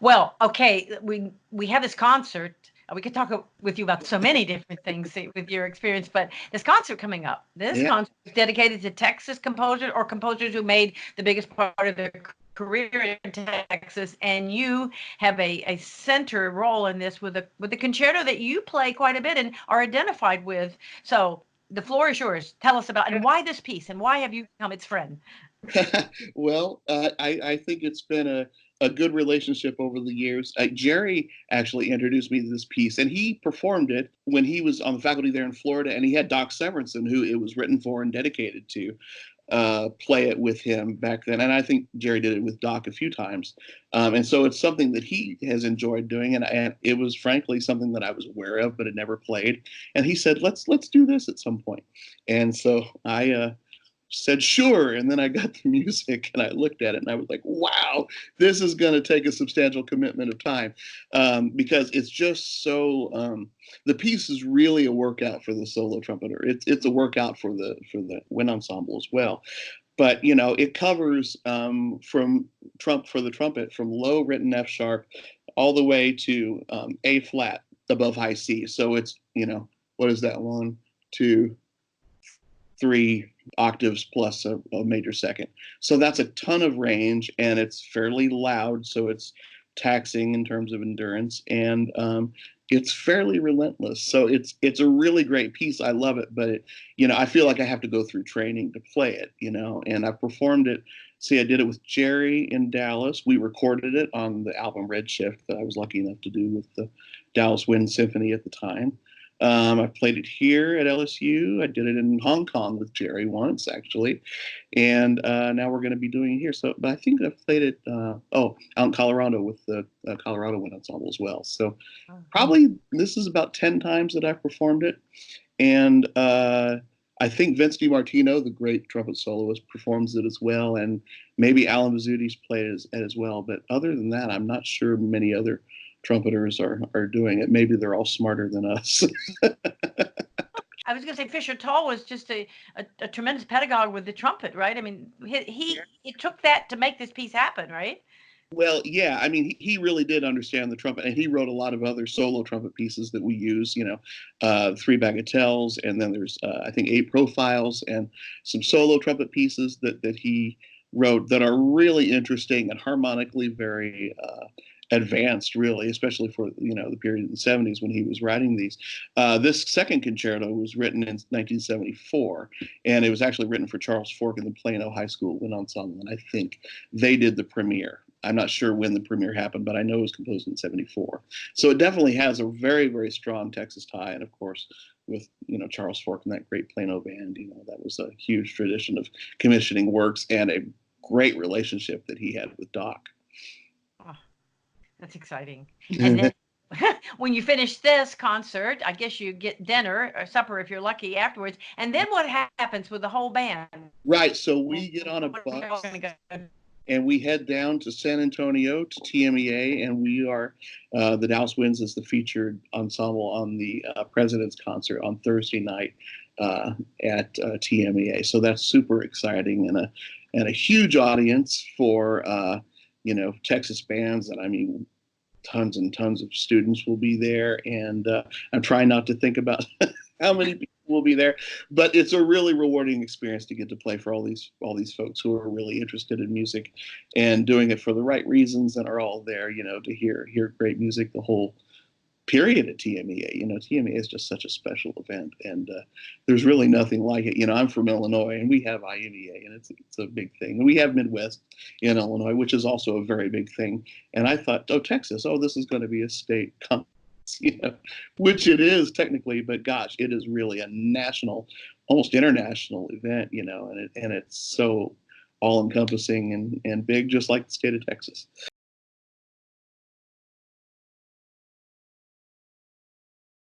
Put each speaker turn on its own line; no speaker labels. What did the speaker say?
Well, okay, we have this concert. We could talk with you about so many different things with your experience, but this concert coming up. This
Yeah.
concert is dedicated to Texas composers or composers who made the biggest part of their career in Texas, and you have a center role in this with the concerto that you play quite a bit and are identified with. So the floor is yours. Tell us about and why this piece and why have you become its friend?
Well, I think it's been a good relationship over the years. Jerry actually introduced me to this piece, and he performed it when he was on the faculty there in Florida, and he had Doc Severinsen, who it was written for and dedicated to, play it with him back then. And I think Jerry did it with Doc a few times. And so it's something that he has enjoyed doing, and it was frankly something that I was aware of but had never played. And he said, let's do this at some point. And so I said sure, and then I got the music and I looked at it and I was like, wow, this is going to take a substantial commitment of time, because it's just so the piece is really a workout for the solo trumpeter. It's a workout for the wind ensemble as well. But you know, it covers from trump for the trumpet from low written F sharp all the way to A flat above high C. So it's, you know, what is that, one, two, three octaves plus a major second. So that's a ton of range, and it's fairly loud. So it's taxing in terms of endurance, and it's fairly relentless. So it's a really great piece. I love it, but it, you know, I feel like I have to go through training to play it. You know, and I performed it. See, I did it with Jerry in Dallas. We recorded it on the album Redshift that I was lucky enough to do with the Dallas Wind Symphony at the time. I played it here at LSU. I did it in Hong Kong with Jerry once, actually, and now we're going to be doing it here. So, but I think I've played it. Out in Colorado with the Colorado Wind Ensemble as well. So,
Oh.
probably this is about 10 times that I've performed it, and I think Vince DiMartino, the great trumpet soloist, performs it as well, and maybe Alan Vizzuti's played it as well. But other than that, I'm not sure many other trumpeters are doing it. Maybe they're all smarter than us.
I was going to say Fisher Tall was just a tremendous pedagogue with the trumpet, right? I mean, he it took that to make this piece happen, right?
Well, yeah, I mean, he really did understand the trumpet, and he wrote a lot of other solo trumpet pieces that we use. You know, three bagatelles, and then there's I think eight profiles, and some solo trumpet pieces that he wrote that are really interesting and harmonically very advanced, really, especially for, you know, the period in the 70s when he was writing these. This second concerto was written in 1974, and it was actually written for Charles Fork and the Plano High School Wind Ensemble, and I think they did the premiere. I'm not sure when the premiere happened, but I know it was composed in '74. So it definitely has a very, very strong Texas tie, and of course, with, you know, Charles Fork and that great Plano band, you know, that was a huge tradition of commissioning works and a great relationship that he had with Doc.
Oh, that's exciting. And then when you finish this concert, I guess you get dinner or supper if you're lucky afterwards. And then what happens with the whole band?
Right, so
What
we get on a
are you all going
bus
to go do?
and we head down to San Antonio to TMEA, and we are the Dallas Winds is the featured ensemble on the President's concert on Thursday night at TMEA. So that's super exciting, and a huge audience for you know, Texas bands, and I mean, tons and tons of students will be there, and I'm trying not to think about how many people will be there, but it's a really rewarding experience to get to play for all these folks who are really interested in music and doing it for the right reasons and are all there, you know, to hear great music the whole period at TMEA. You know, TMEA is just such a special event, and there's really nothing like it. You know, I'm from Illinois, and we have IMEA, and it's a big thing. We have Midwest in Illinois, which is also a very big thing. And I thought, oh, Texas, oh, this is going to be a state conference, you know, which it is technically, but gosh, it is really a national, almost international event, you know, and it's so all encompassing and big, just like the state of Texas.